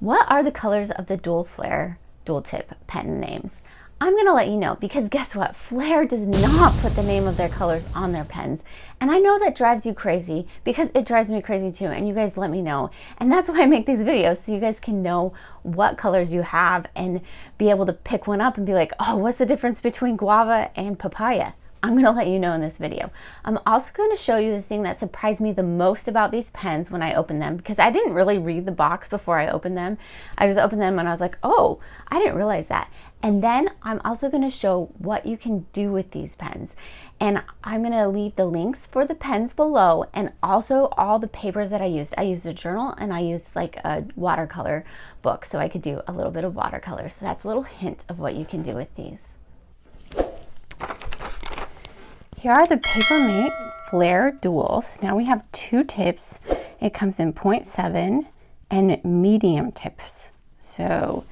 What are the colors of the Dual Flair dual tip pen names? I'm gonna let you know, because guess what? Flair does not put the name of their colors on their pens. And I know that drives you crazy, because it drives me crazy too, and you guys let me know. And that's why I make these videos, so you guys can know what colors you have and be able to pick one up and be like, oh, what's the difference between guava and papaya? I'm gonna let you know in this video. I'm also gonna show you the thing that surprised me the most about these pens when I opened them, because I didn't really read the box before I opened them. I just opened them and I was like, oh, I didn't realize that. And then I'm also gonna show what you can do with these pens. And I'm gonna leave the links for the pens below, and also all the papers that I used. I used a journal and I used like a watercolor book, so I could do a little bit of watercolor. So that's a little hint of what you can do with these. Here are the Papermate Flair Duals. Now we have two tips. It comes in 0.7 and medium tips. So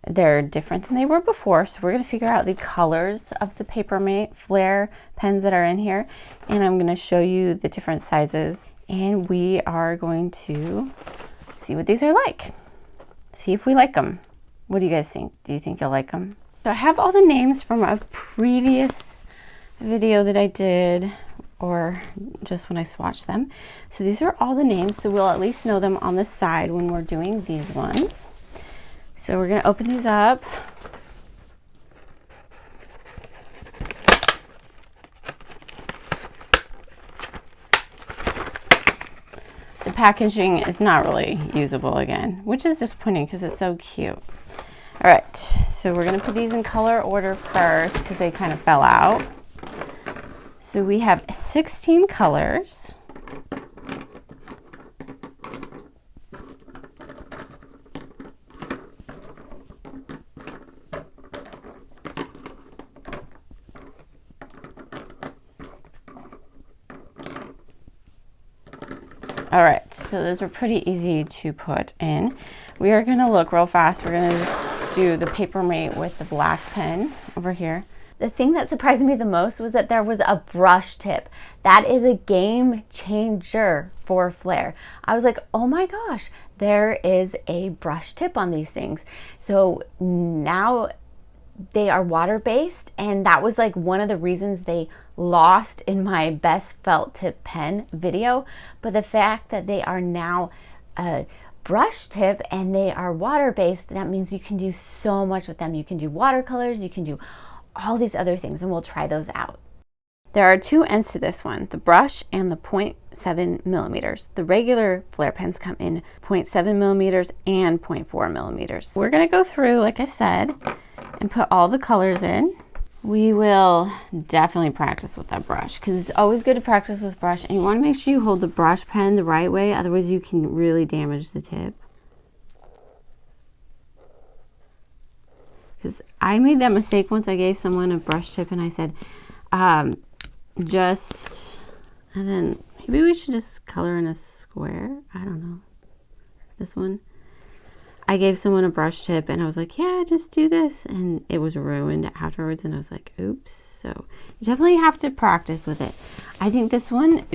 they're different than they were before. So we're gonna figure out the colors of the Papermate Flair pens that are in here. And I'm gonna show you the different sizes. And we are going to see what these are like. See if we like them. What do you guys think? Do you think you'll like them? So I have all the names from a previous video that I did, or just when I swatched them. So these are all the names, so we'll at least know them on the side when we're doing these ones. So we're gonna open these up. The packaging is not really usable again, which is disappointing because it's so cute. All right, so we're gonna put these in color order first because they kind of fell out. So we have 16 colors. All right, so those are pretty easy to put in. We are gonna look real fast. We're gonna just do the Papermate with the black pen over here. The thing that surprised me the most was that there was a brush tip. That is a game changer for Flair. I was like, oh my gosh, there is a brush tip on these things. So now they are water-based, and that was like one of the reasons they lost in my best felt tip pen video. But the fact that they are now a brush tip and they are water-based, that means you can do so much with them. You can do watercolors, you can do all these other things, and we'll try those out. There are two ends to this one, the brush and the 0.7 millimeters. The regular Flair pens come in 0.7 millimeters and 0.4 millimeters. We're gonna go through, like I said, and put all the colors in. We will definitely practice with that brush, because it's always good to practice with brush, and you wanna make sure you hold the brush pen the right way, otherwise you can really damage the tip. Because I made that mistake once. I gave someone a brush tip and I said, and then maybe we should just color in a square. I don't know. This one. I gave someone a brush tip and I was like, yeah, just do this. And it was ruined afterwards. And I was like, oops. So you definitely have to practice with it. I think this one,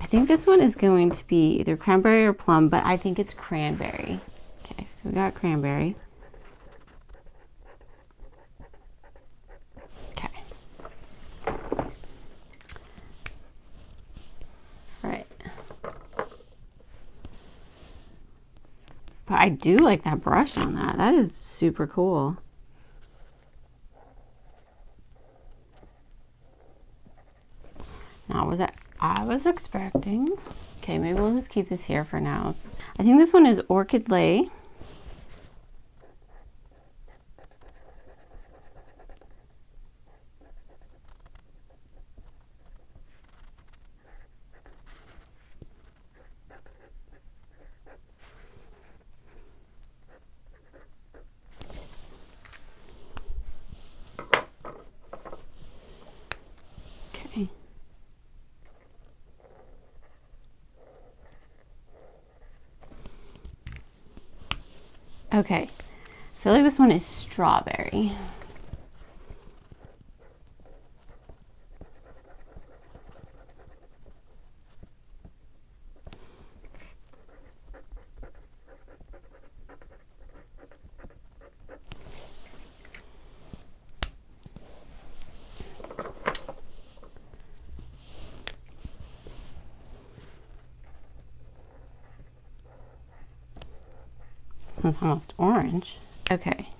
I think this one is going to be either cranberry or plum, but I think it's cranberry. Okay, so we got cranberry. But I do like that brush on that. That is super cool. Not what I was expecting. Okay, maybe we'll just keep this here for now. I think this one is Orchid Lay. Okay, I feel like this one is strawberry. one's almost orange. Okay.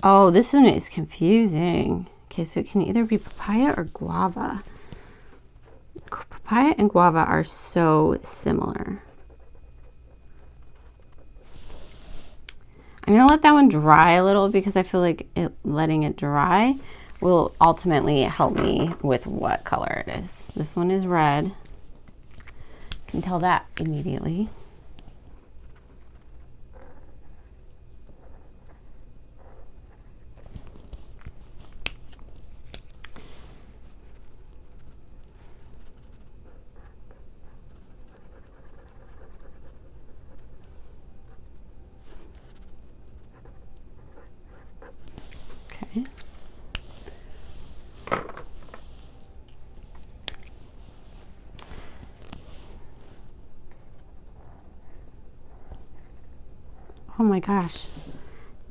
Oh, this one is confusing. Okay, so it can either be papaya or guava. Papaya and guava are so similar. I'm gonna let that one dry a little because I feel like letting it dry will ultimately help me with what color it is. This one is red. Can tell that immediately. Okay. Oh my gosh.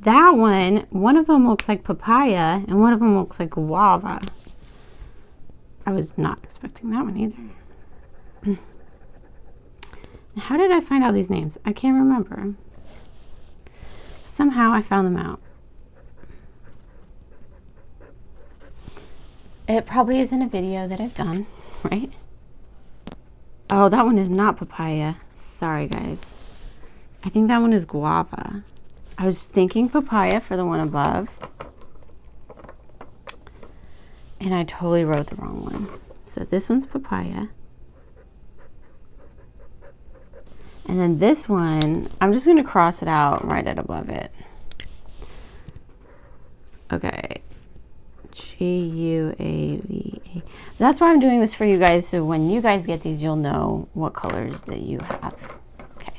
That one of them looks like papaya and one of them looks like guava. I was not expecting that one either. How did I find out these names? I can't remember. Somehow I found them out. It probably isn't a video that I've done, right? Oh, that one is not papaya. Sorry, guys. I think that one is guava. I was thinking papaya for the one above. And I totally wrote the wrong one. So this one's papaya. And then this one, I'm just gonna cross it out right at above it. Okay. Guava. That's why I'm doing this for you guys, so when you guys get these, you'll know what colors that you have. Okay.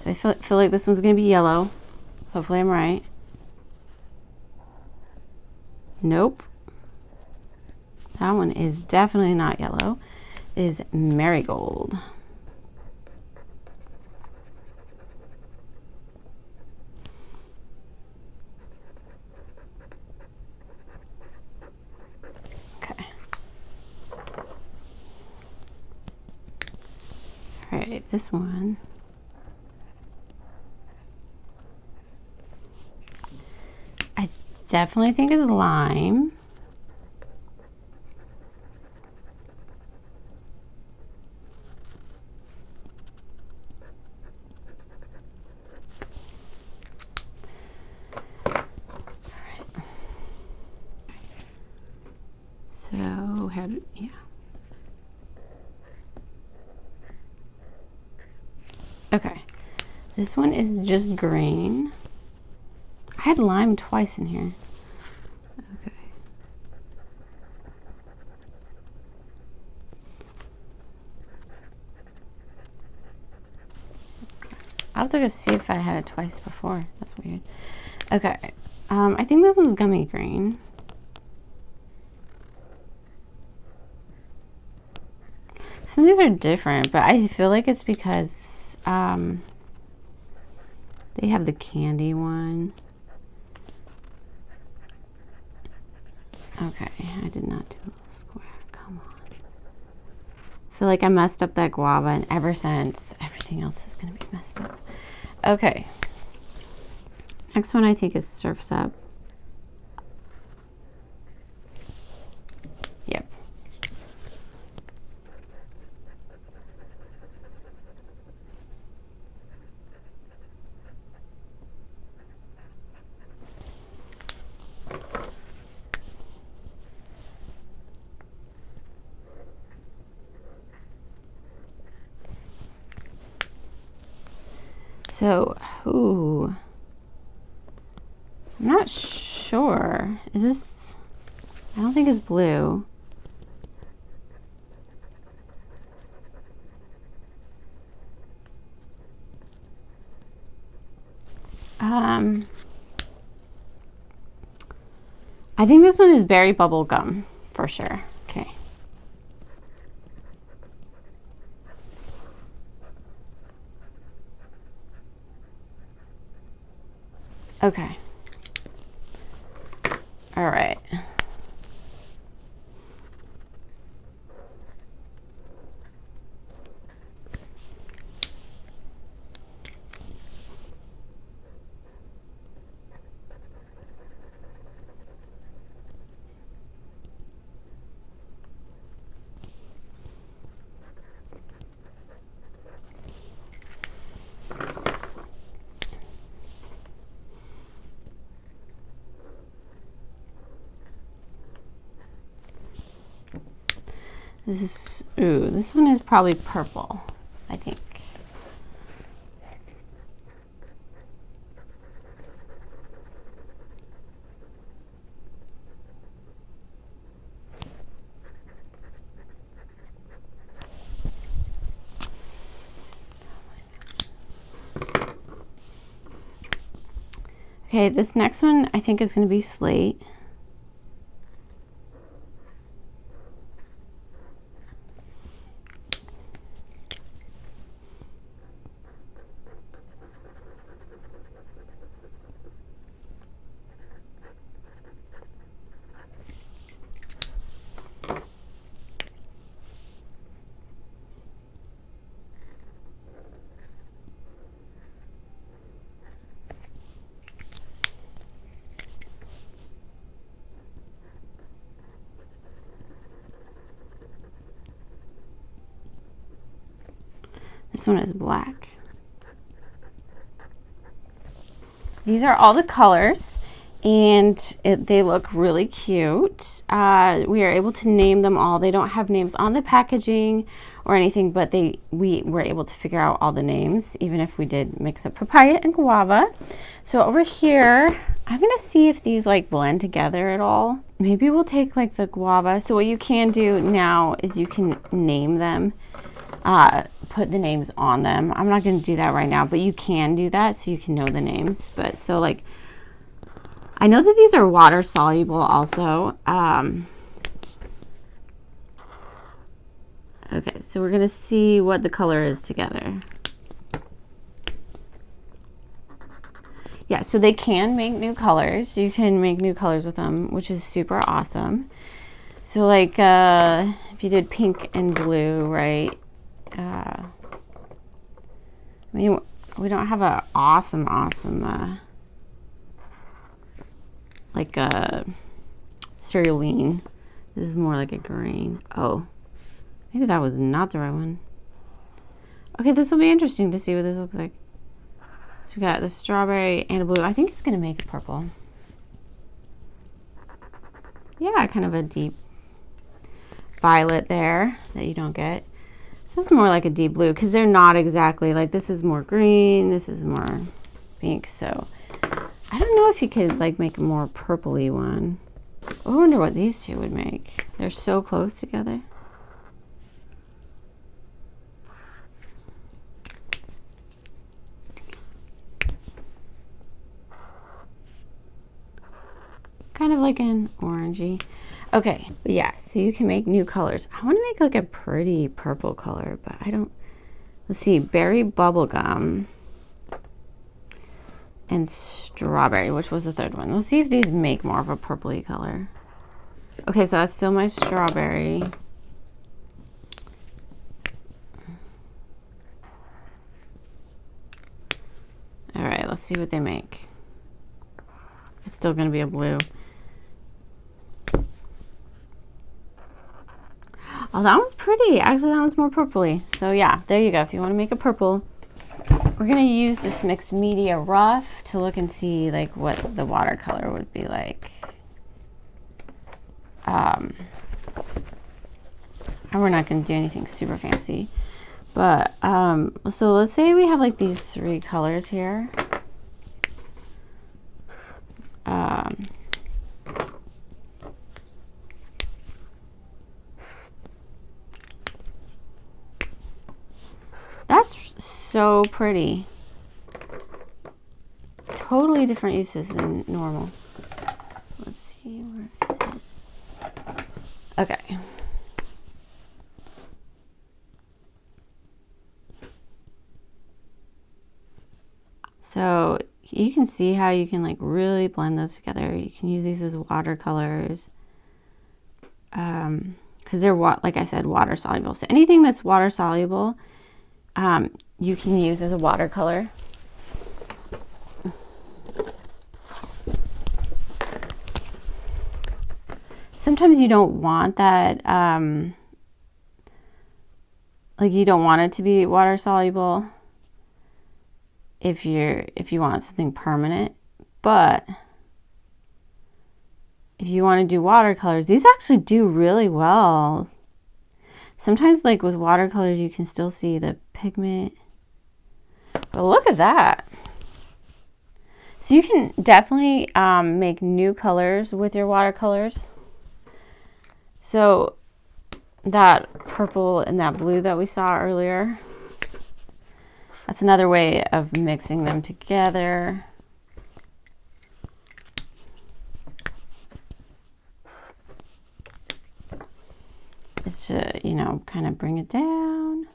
So I feel like this one's gonna be yellow. Hopefully I'm right. Nope. That one is definitely not yellow. It is marigold. Okay. All right, this one. I definitely think is lime. So, yeah. Okay, this one is just green. I had lime twice in here. Okay. I'll have to go see if I had it twice before. That's weird. Okay, I think this one's gummy green. Some of these are different, but I feel like it's because they have the candy one. Okay, I did not do a little square. Come on. I feel like I messed up that guava, and ever since, everything else is going to be messed up. Okay. Next one I think is Surf's Up. Yep. So, ooh, I'm not sure. Is this, I don't think it's blue. I think this one is berry bubble gum for sure. Okay. Okay. All right. This one is probably purple, I think. Okay, this next one I think is going to be slate. This one is black. These are all the colors, and they look really cute. We are able to name them all. They don't have names on the packaging or anything, but we were able to figure out all the names, even if we did mix up papaya and guava. So over here, I'm gonna see if these like blend together at all. Maybe we'll take like the guava. So what you can do now is you can name them, put the names on them. I'm not going to do that right now, but you can do that so you can know the names. But so like, I know that these are water soluble also. Okay, so we're going to see what the color is together. Yeah, so they can make new colors. You can make new colors with them, which is super awesome. So like, if you did pink and blue, right? I mean, we don't have a awesome, like a cerealine. This is more like a green. Oh, maybe that was not the right one. Okay, this will be interesting to see what this looks like. So we got the strawberry and a blue. I think it's gonna make it purple. Yeah, kind of a deep violet there that you don't get. This is more like a deep blue because they're not exactly like, this is more green, this is more pink. So I don't know if you could like make a more purpley one. I wonder what these two would make. They're so close together. Kind of like an orangey. Okay, yeah, so you can make new colors. I want to make like a pretty purple color, but I don't. Let's see, berry bubblegum and strawberry, which was the third one. Let's see if these make more of a purpley color. Okay, so that's still my strawberry. All right, let's see what they make. It's still gonna be a blue. Oh, that one's pretty. Actually, that one's more purpley. So yeah, there you go. If you want to make a purple, we're going to use this mixed media rough to look and see like what the watercolor would be like. And we're not going to do anything super fancy. But, so let's say we have like these three colors here. That's so pretty. Totally different uses than normal. Let's see, where is it? Okay. So you can see how you can like really blend those together. You can use these as watercolors. Because they're, like I said, water soluble. So anything that's water soluble, you can use as a watercolor. Sometimes you don't want that, like you don't want it to be water soluble if you want something permanent. But if you want to do watercolors, these actually do really well. Sometimes like with watercolors, you can still see the pigment. But look at that. So you can definitely make new colors with your watercolors. So that purple and that blue that we saw earlier, that's another way of mixing them together. Is to, you know, kind of bring it down.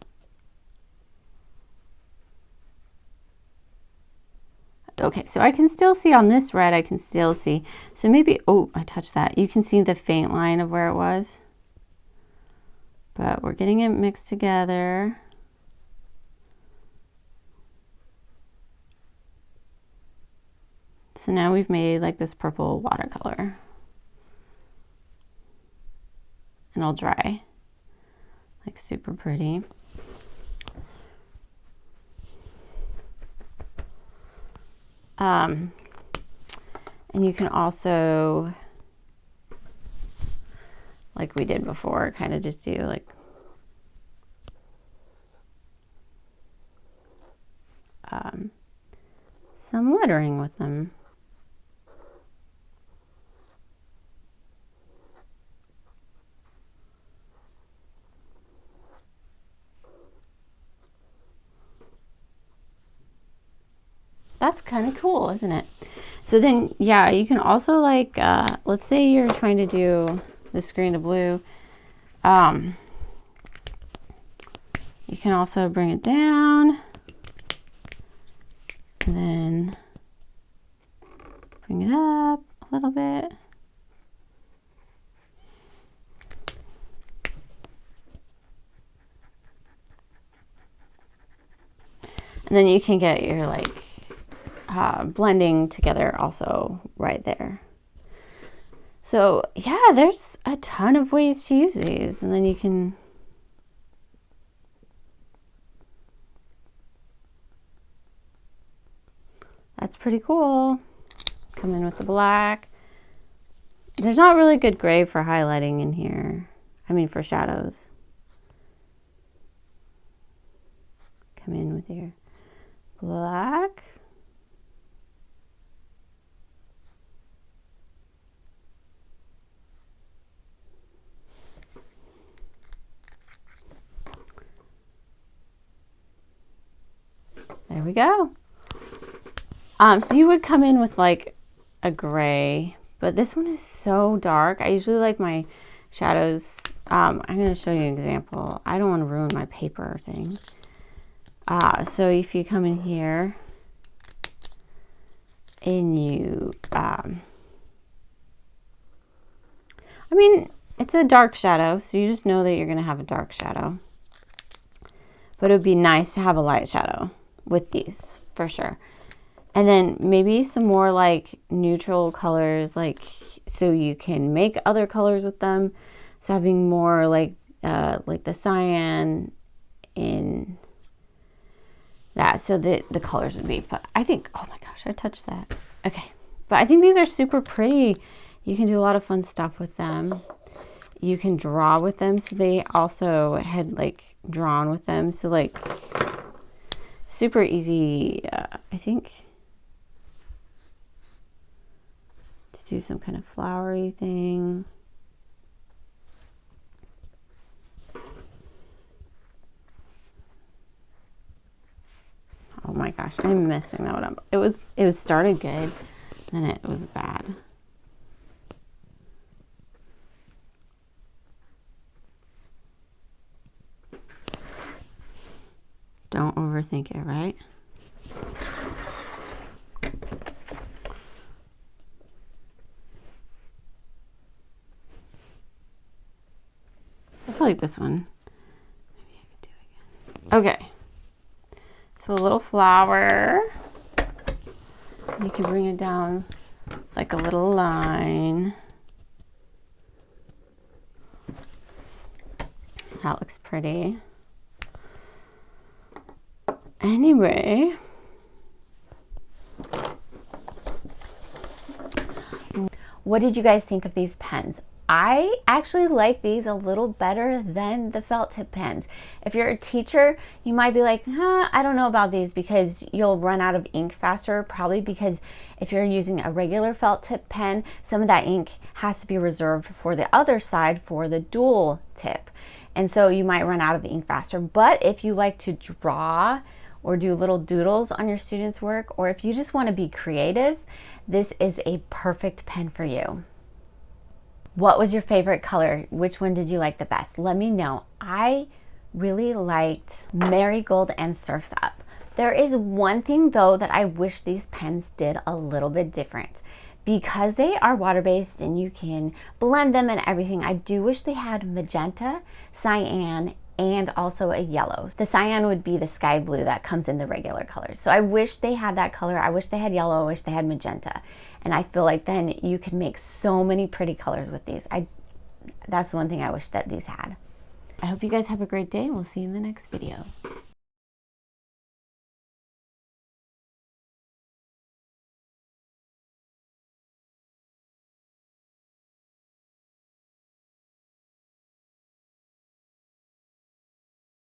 Okay, so I can still see on this red, I can still see. So maybe, oh, I touched that. You can see the faint line of where it was. But we're getting it mixed together. So now we've made like this purple watercolor. And it'll dry. Like super pretty. And you can also, like we did before, kind of just do like some lettering with them. That's kind of cool, isn't it? So then, yeah, you can also like, let's say you're trying to do this green to blue. You can also bring it down and then bring it up a little bit. And then you can get your like blending together also right there. So yeah, there's a ton of ways to use these, and then you can that's pretty cool. Come in with the black. There's not really good gray for highlighting in here. I mean for shadows. Come in with your black. There we go. So you would come in with like a gray, but this one is so dark. I usually like my shadows. I'm going to show you an example. I don't want to ruin my paper thing. So if you come in here and you, I mean, it's a dark shadow, so you just know that you're going to have a dark shadow. But it would be nice to have a light shadow with these, for sure. And then maybe some more like neutral colors, like so you can make other colors with them. So having more like the cyan in that, so that the colors would be. But I think, oh my gosh, I touched that. Okay, but I think these are super pretty. You can do a lot of fun stuff with them. You can draw with them. So they also had like drawn with them. So like super easy, I think, to do some kind of flowery thing. Oh my gosh, I'm messing that one up. It was started good, then it was bad. Don't overthink it, right? I feel like this one. Maybe I could do it again. Okay. So a little flower. You can bring it down like a little line. That looks pretty. Anyway, what did you guys think of these pens? I actually like these a little better than the felt tip pens. If you're a teacher, you might be like, I don't know about these because you'll run out of ink faster, probably because if you're using a regular felt tip pen, some of that ink has to be reserved for the other side for the dual tip. And so you might run out of ink faster. But if you like to draw or do little doodles on your students' work, or if you just want to be creative, this is a perfect pen for you. What was your favorite color? Which one did you like the best? Let me know. I really liked Marigold and Surf's Up. There is one thing though that I wish these pens did a little bit different. Because they are water-based and you can blend them and everything, I do wish they had magenta, cyan, and also a yellow. The cyan would be the sky blue that comes in the regular colors. So I wish they had that color. I wish they had yellow. I wish they had magenta. And I feel like then you could make so many pretty colors with these. That's one thing I wish that these had. I hope you guys have a great day, and we'll see you in the next video.